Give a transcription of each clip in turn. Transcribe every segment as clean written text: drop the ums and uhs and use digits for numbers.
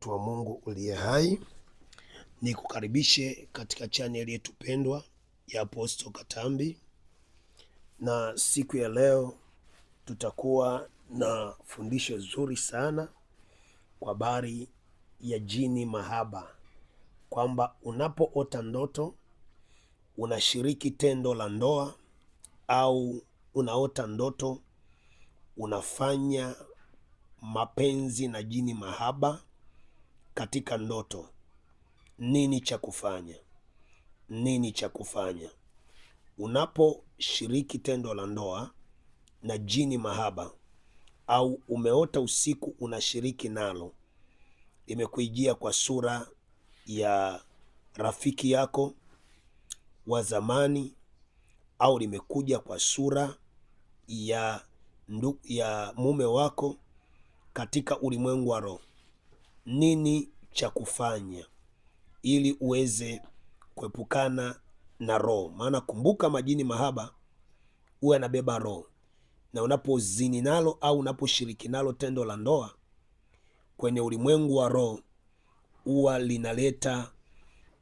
Mtu wa Mungu uliye hai, ni kukaribishe katika chaneli yetu pendwa ya Apostle Katambi, na siku ya leo tutakuwa na fundisho zuri sana kwa habari ya jini mahaba, kwamba unapoota ndoto unashiriki tendo la ndoa au unaota ndoto unafanya mapenzi na jini mahaba katika ndoto, nini cha kufanya? Nini cha kufanya unaposhiriki tendo la ndoa na jini mahaba, au umeota usiku unashiriki nalo, limekuijia kwa sura ya rafiki yako wa zamani, au limekuja kwa sura ya mume wako katika ulimwengu wa roho, nini cha kufanya ili uweze kuepukana na roho? Maana kumbuka, majini mahaba huwa yanabeba roho, na unapozini nalo au unaposhiriki nalo tendo la ndoa kwenye ulimwengu wa roho, huwa linaleta,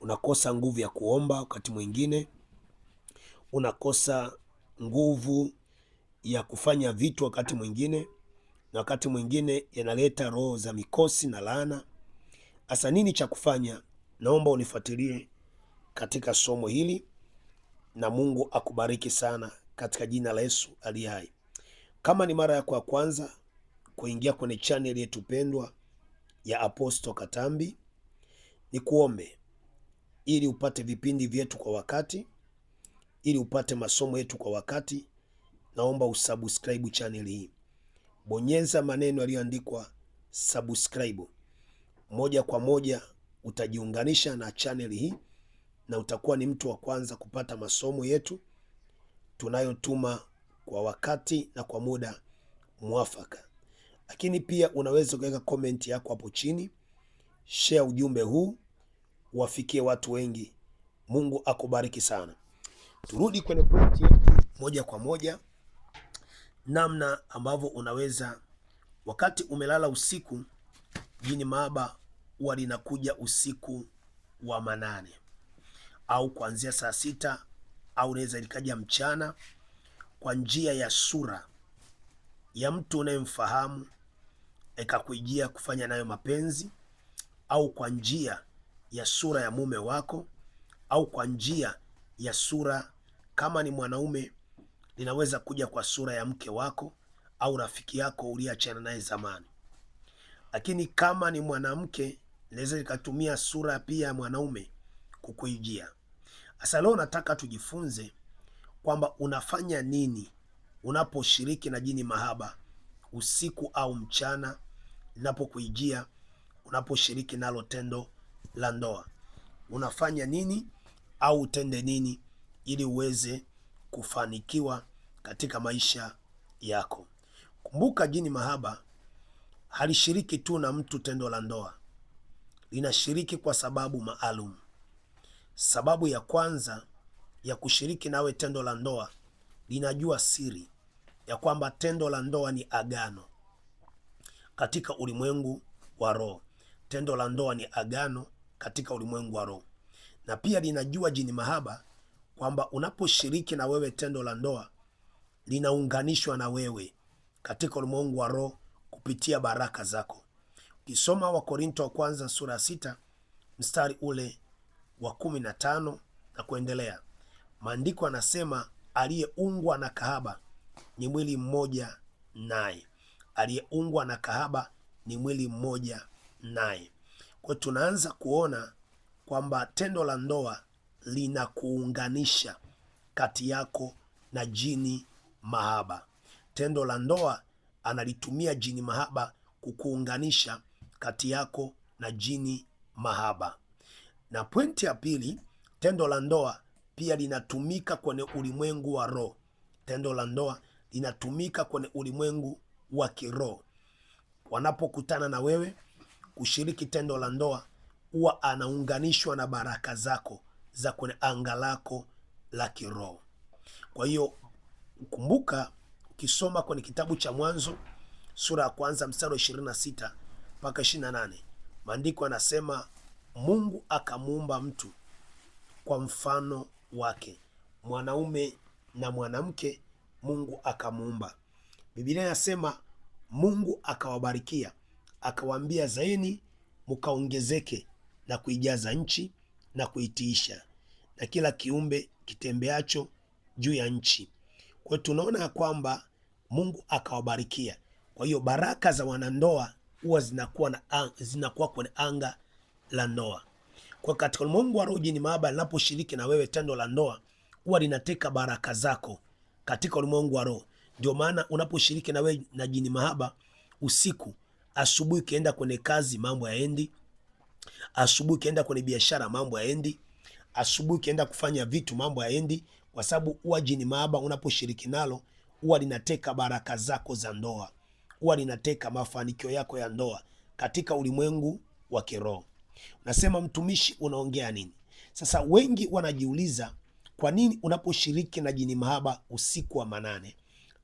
unakosa nguvu ya kuomba, wakati mwingine unakosa nguvu ya kufanya vitu, wakati mwingine, na wakati mwingine yanaleta roho za mikosi na laana. Hasa nini cha kufanya? Naomba unifuatilie katika somo hili, na Mungu akubariki sana katika jina la Yesu aliye hai. Kama ni mara yako ya kwanza kuingia kwenye channel yetu pendwa ya Apostle Katambi, ni kuombe ili upate vipindi vyetu kwa wakati, ili upate masomo yetu kwa wakati, naomba usubscribe channel hii. Bonyeza maneno yaliyoandikwa subscribe, moja kwa moja utajiunganisha na channel hii, na utakuwa ni mtu wa kwanza kupata masomo yetu tunayotuma kwa wakati na kwa muda mwafaka. Lakini pia unaweza kuweka comment yako hapo chini, share ujumbe huu wafikie watu wengi. Mungu akubariki sana. Turudi kwenye pointi yetu moja kwa moja, namna ambavyo unaweza, wakati umelala usiku, jini mahaba huwa linakuja usiku wa manane, au kuanzia saa 6, au unaweza likaja mchana kwa njia ya sura ya mtu unayemfahamu ikakuijia kufanya nayo mapenzi, au kwa njia ya sura ya mume wako, au kwa njia ya sura, kama ni mwanaume linaweza kuja kwa sura ya mke wako au rafiki yako uliyeachana naye zamani. Lakini kama ni mwanamke linaweza likatumia sura pia ya mwanaume kukuijia. Sasa leo nataka tujifunze kwamba unafanya nini unaposhiriki na jini mahaba usiku au mchana linapokuijia, unaposhiriki nalo tendo la ndoa. Unafanya nini au utende nini ili uweze kufanikiwa katika maisha yako? Kumbuka, jini mahaba halishiriki tu na mtu tendo la ndoa, linashiriki kwa sababu maalum. Sababu ya kwanza ya kushiriki nawe tendo la ndoa, linajua siri ya kwamba tendo la ndoa ni agano katika ulimwengu wa roho. Tendo la ndoa ni agano katika ulimwengu wa roho. Na pia linajua jini mahaba kwamba unaposhiriki na wewe tendo la ndoa, linaunganishwa na wewe katika ulimwengu wa roho kupitia baraka zako. Ukisoma Wakorintho wa kwanza sura 6 mstari ule wa 15 na kuendelea, maandiko yanasema, aliyeungwa na kahaba ni mwili mmoja naye. Aliyeungwa na kahaba ni mwili mmoja naye. Kwa tunaanza kuona kwamba tendo la ndoa linakuunganisha kati yako na jini mahaba. Tendo la ndoa analitumia jini mahaba kukuunganisha kati yako na jini mahaba. Na pointi ya pili, tendo la ndoa pia linatumika kwenye ulimwengu wa roho. Tendo la ndoa linatumika kwenye ulimwengu wa kiroho. Wanapokutana na wewe kushiriki tendo la ndoa, huwa anaunganishwa na baraka zako za kwenye anga lako la kiroho. Kwa hiyo kumbuka, ukisoma kwenye kitabu cha Mwanzo sura ya kwanza mstari wa 26 mpaka 28, Maandiko anasema Mungu akamuumba mtu kwa mfano wake, mwanaume na mwanamke Mungu akamuumba. Biblia inasema Mungu akawabarikia, akawaambia zaeni mkaongezeke na kuijaza nchi na kuitiisha, na kila kiumbe kitembeacho juu ya nchi. Kwa hiyo tunaona ya kwamba Mungu akawabarikia. Kwa hiyo baraka za wanandoa huwa zinakuwa kwenye anga la ndoa. Kwa katika ulimwengu wa roho, jini mahaba linaposhiriki na wewe tendo la ndoa huwa linateka baraka zako katika ulimwengu wa roho. Ndio maana unaposhiriki na wewe na jini mahaba usiku, asubuhi ukienda kwenye kazi mambo hayaendi, asubuhi ukienda kwenye biashara mambo hayaendi, asubuhi ukienda kufanya vitu mambo hayaendi, kwa sababu huwa jini mahaba unaposhiriki nalo huwa linateka baraka zako za ndoa, huwa linateka mafanikio yako ya ndoa katika ulimwengu wa kiroho. Nasema mtumishi, unaongea nini? Sasa wengi wanajiuliza kwa nini unaposhiriki na jini mahaba usiku wa manane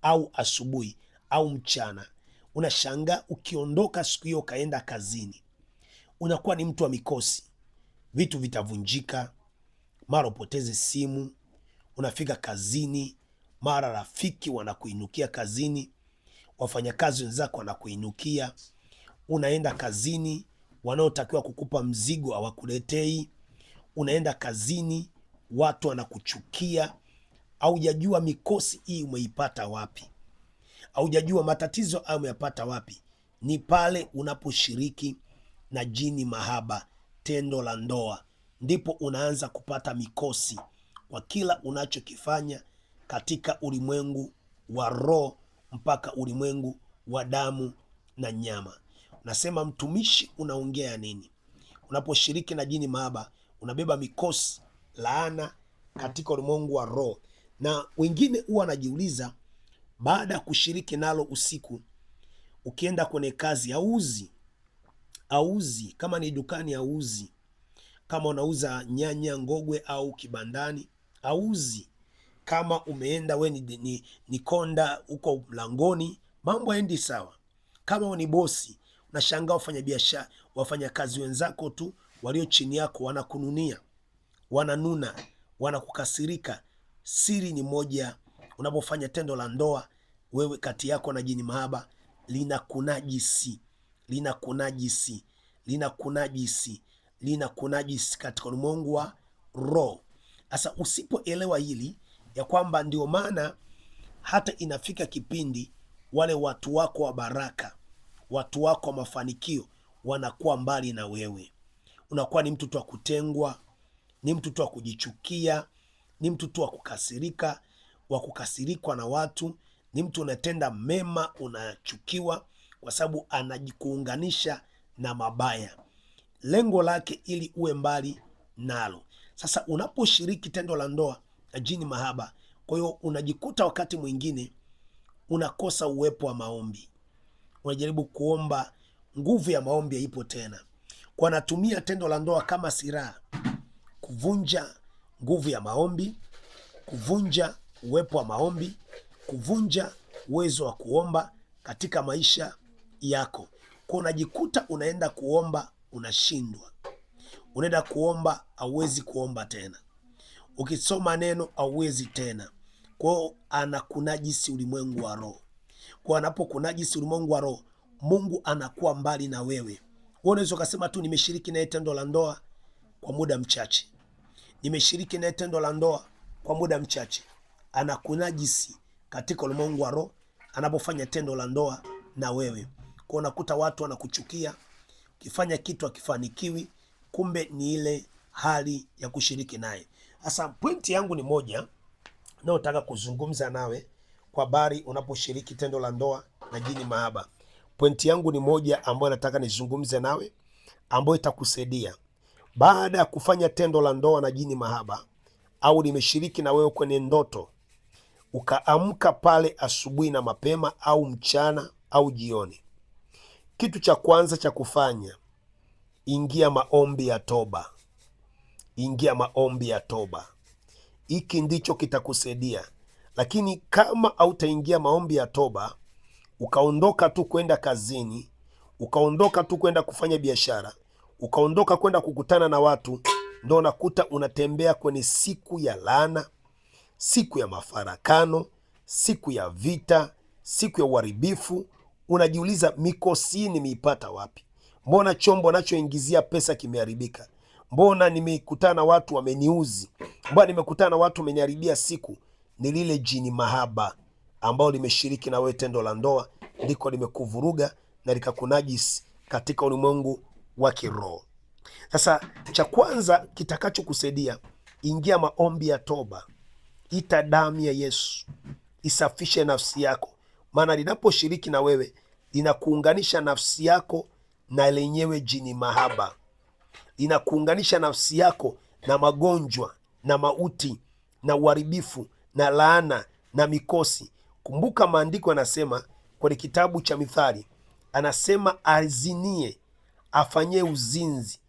au asubuhi au mchana, unashangaa ukiondoka siku hiyo ukaenda kazini unakuwa ni mtu wa mikosi, vitu vitavunjika, mara upoteze simu, unafika kazini mara rafiki wanakuinukia kazini, wafanyakazi wenzako wanakuinukia, unaenda kazini wanaotakiwa kukupa mzigo hawakuletei, unaenda kazini watu wanakuchukia. Haujajua mikosi hii umeipata wapi, haujajua matatizo hayo umeyapata wapi. Ni pale unaposhiriki na jini mahaba tendo la ndoa, ndipo unaanza kupata mikosi kwa kila unachokifanya katika ulimwengu wa roho mpaka ulimwengu wa damu na nyama. Nasema mtumishi, unaongea nini? Unaposhiriki na jini mahaba unabeba mikosi, laana katika ulimwengu wa roho. Na wengine huwa wanajiuliza, baada ya kushiriki nalo usiku, ukienda kwenye kazi auzi, kama ni dukani auzi, kama unauza nyanya ngogwe au kibandani auzi, kama umeenda we ni konda huko mlangoni, mambo haendi sawa. Kama ni bosi, unashangaa wafanya kazi wenzako tu walio chini yako wanakununia, wananuna, wanakukasirika. Siri ni moja, unapofanya tendo la ndoa wewe kati yako na jini mahaba, linakunajisi katika ulimwengu wa roho. Sasa usipoelewa hili ya kwamba ndio maana hata inafika kipindi wale watu wako wa baraka, watu wako wa mafanikio wanakuwa mbali na wewe, unakuwa ni mtu tu wa kutengwa, ni mtu tu wa kujichukia, ni mtu tu wa kukasirika, wa kukasirikwa na watu, ni mtu unatenda mema unachukiwa, kwa sababu anajikuunganisha na mabaya, lengo lake ili uwe mbali nalo. Sasa unaposhiriki tendo la ndoa na jini mahaba, kwa hiyo unajikuta wakati mwingine unakosa uwepo wa maombi, unajaribu kuomba, nguvu ya maombi haipo tena, kwa anatumia tendo la ndoa kama silaha kuvunja nguvu ya maombi, kuvunja uwepo wa maombi, kuvunja uwezo wa kuomba katika maisha yako. Kwa unajikuta unaenda kuomba unashindwa, unaenda kuomba hauwezi kuomba tena, ukisoma neno hauwezi tena. Kwao anakunajisi ulimwengu wa roho. Kwa anapokunajisi ulimwengu wa roho, Mungu anakuwa mbali na wewe. Unaweza ukasema tu nimeshiriki naye tendo la ndoa kwa muda mchache, nimeshiriki naye tendo la ndoa kwa muda mchache. Anakunajisi katika ulimwengu wa roho anapofanya tendo la ndoa na wewe. Kwa unakuta watu wanakuchukia, ukifanya kitu hakifanikiwi, kumbe ni ile hali ya kushiriki naye. Sasa pointi yangu ni moja, naotaka kuzungumza nawe kwa habari unaposhiriki tendo la ndoa na jini mahaba. Pointi yangu ni moja ambayo nataka nizungumze nawe, ambayo itakusaidia baada ya kufanya tendo la ndoa na jini mahaba, au nimeshiriki na wewe kwenye ndoto, ukaamka pale asubuhi na mapema au mchana au jioni. Kitu cha kwanza cha kufanya, ingia maombi ya toba. Ingia maombi ya toba. Hiki ndicho kitakusaidia. Lakini kama hautaingia maombi ya toba, ukaondoka tu kwenda kazini, ukaondoka tu kwenda kufanya biashara, ukaondoka kwenda kukutana na watu, ndo unakuta unatembea kwenye siku ya laana, siku ya mafarakano, siku ya vita, siku ya uharibifu. Unajiuliza, mikosi hii nimeipata wapi? Mbona chombo nachoingizia pesa kimeharibika? Mbona nimekutana na watu wameniuzi? Mbona nimekutana na watu wameniharibia siku? Ni lile jini mahaba ambao limeshiriki na wewe tendo la ndoa, liko limekuvuruga na likakunajisi katika ulimwengu wa kiroho. Sasa cha kwanza kitakachokusaidia, ingia maombi ya toba, ita damu ya Yesu isafishe nafsi yako, maana linaposhiriki na wewe linakuunganisha nafsi yako na lenyewe jini mahaba, linakuunganisha nafsi yako na magonjwa na mauti na uharibifu na laana na mikosi. Kumbuka maandiko yanasema kwenye kitabu cha Mithali, anasema azinie, afanyie uzinzi,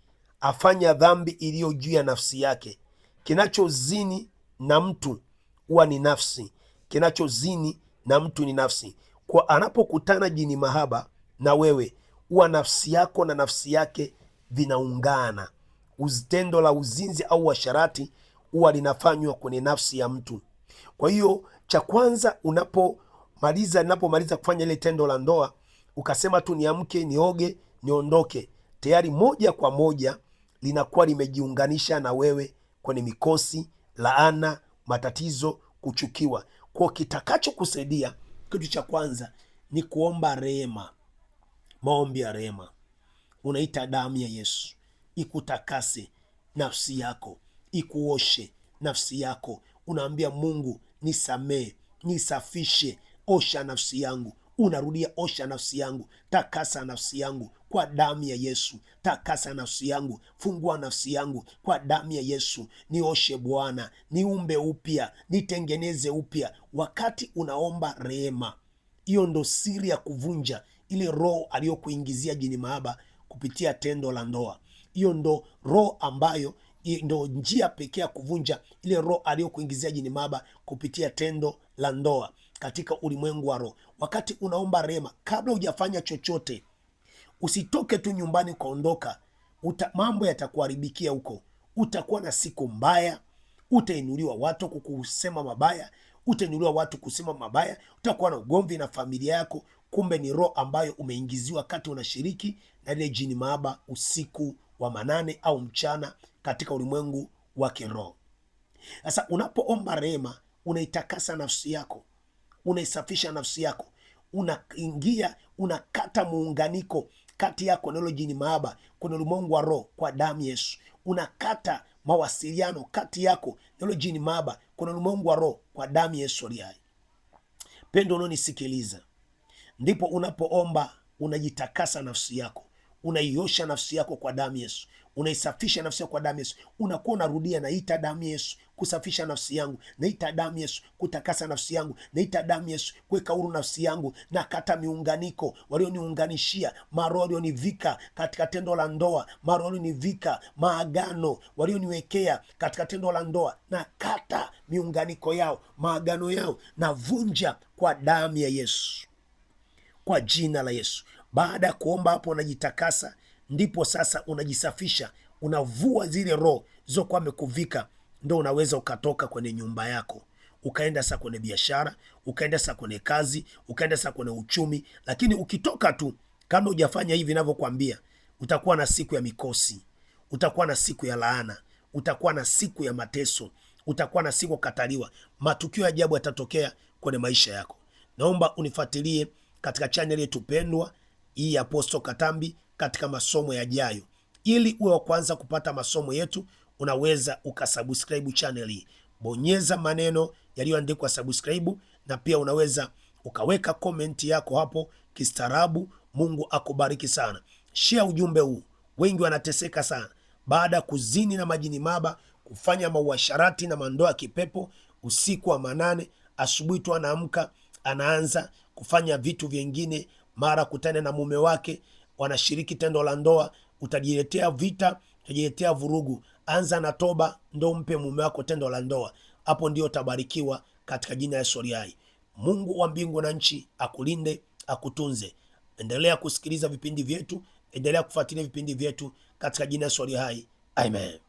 afanya dhambi iliyo juu ya nafsi yake. Kinachozini na mtu huwa ni nafsi, kinachozini na mtu ni nafsi. Kwa anapokutana jini mahaba na wewe, huwa nafsi yako na nafsi yake vinaungana. Tendo la uzinzi au washarati huwa linafanywa kwenye nafsi ya mtu. Kwa hiyo cha kwanza, ninapomaliza kufanya ile tendo la ndoa, ukasema tu niamke, nioge, niondoke, tayari moja kwa moja linakuwa limejiunganisha na wewe kwenye mikosi, laana, matatizo, kuchukiwa. Kwa kitakachokusaidia, kitu cha kwanza ni kuomba rehema, maombi ya rehema. Unaita damu ya Yesu ikutakase nafsi yako, ikuoshe nafsi yako. Unaambia Mungu, nisamee, nisafishe, osha nafsi yangu. Unarudia, osha nafsi yangu, takasa nafsi yangu kwa damu ya Yesu, takasa nafsi yangu, fungua nafsi yangu kwa damu ya Yesu. Nioshe Bwana, niumbe upya, nitengeneze upya. Wakati unaomba rehema, hiyo ndo siri ya kuvunja ile roho aliyokuingizia jini mahaba kupitia tendo la ndoa. Hiyo ndo roho ambayo ndo njia pekee ya kuvunja ile roho aliyokuingizia jini mahaba kupitia tendo la ndoa katika ulimwengu wa roho. Wakati unaomba rehema, kabla hujafanya chochote, usitoke tu nyumbani ukaondoka. Mambo yatakuharibikia huko. Utakuwa na siku mbaya, utainuliwa watu kukusema mabaya, utainuliwa watu kusema mabaya, utakuwa na ugomvi na familia yako. Kumbe ni roho ambayo umeingiziwa wakati unashiriki na ile jini mahaba usiku wa manane au mchana katika ulimwengu wa kiroho. Sasa unapoomba rehema, unaitakasa nafsi yako, unaisafisha nafsi yako, unaingia, unakata muunganiko kati yako na ile jini mahaba kwenye ulimwengu wa roho kwa damu Yesu. Unakata mawasiliano kati yako na ile jini mahaba kwenye ulimwengu wa roho kwa damu Yesu aliye hai. Pendo unaonisikiliza, ndipo unapoomba unajitakasa nafsi yako, unaiosha nafsi yako kwa damu Yesu, unaisafisha nafsi yako kwa damu Yesu. Unakuwa unarudia, naita damu Yesu kusafisha nafsi yangu, naita damu Yesu kutakasa nafsi yangu, naita damu Yesu kuweka huru nafsi yangu, na kata miunganiko walioniunganishia, maroho walionivika katika tendo la ndoa, maroho walionivika maagano walioniwekea katika tendo la ndoa, na kata miunganiko yao, maagano yao, na vunja kwa damu ya Yesu, kwa jina la Yesu. Baada ya kuomba hapo, unajitakasa, ndipo sasa unajisafisha, unavua zile roho zilizokuwa wamekuvika. Ndo unaweza ukatoka kwenye nyumba yako, ukaenda sasa kwenye biashara, ukaenda sasa kwenye kazi, ukaenda sasa kwenye uchumi. Lakini ukitoka tu, kama hujafanya hivi ninavyokuambia, utakuwa na siku ya mikosi, utakuwa na siku ya laana, utakuwa na siku ya mateso, utakuwa na siku kukataliwa. Matukio ya ajabu yatatokea kwenye maisha yako. Naomba unifuatilie katika channel yetu pendwa hii ya Apostle Katambi katika masomo yajayo. Ili uwe wa kwanza kupata masomo yetu, unaweza ukasubscribe channel hii. Bonyeza maneno yaliyoandikwa subscribe, na pia unaweza ukaweka comment yako hapo kistaarabu. Mungu akubariki sana. Share ujumbe huu. Wengi wanateseka sana baada ya kuzini na majini mahaba, kufanya mauasharati na mandoa ya kipepo usiku wa manane. Asubuhi tu anaamka, anaanza kufanya vitu vingine, mara kutana na mume wake, wanashiriki tendo la ndoa. Utajiletea vita, utajiletea vurugu. Anza na toba, ndo mpe mume wako tendo la ndoa. Hapo ndio utabarikiwa katika jina la Yesu aliye hai. Mungu wa mbingu na nchi akulinde, akutunze. Endelea kusikiliza vipindi vyetu, endelea kufuatilia vipindi vyetu. katika jina la Yesu aliye hai, amen.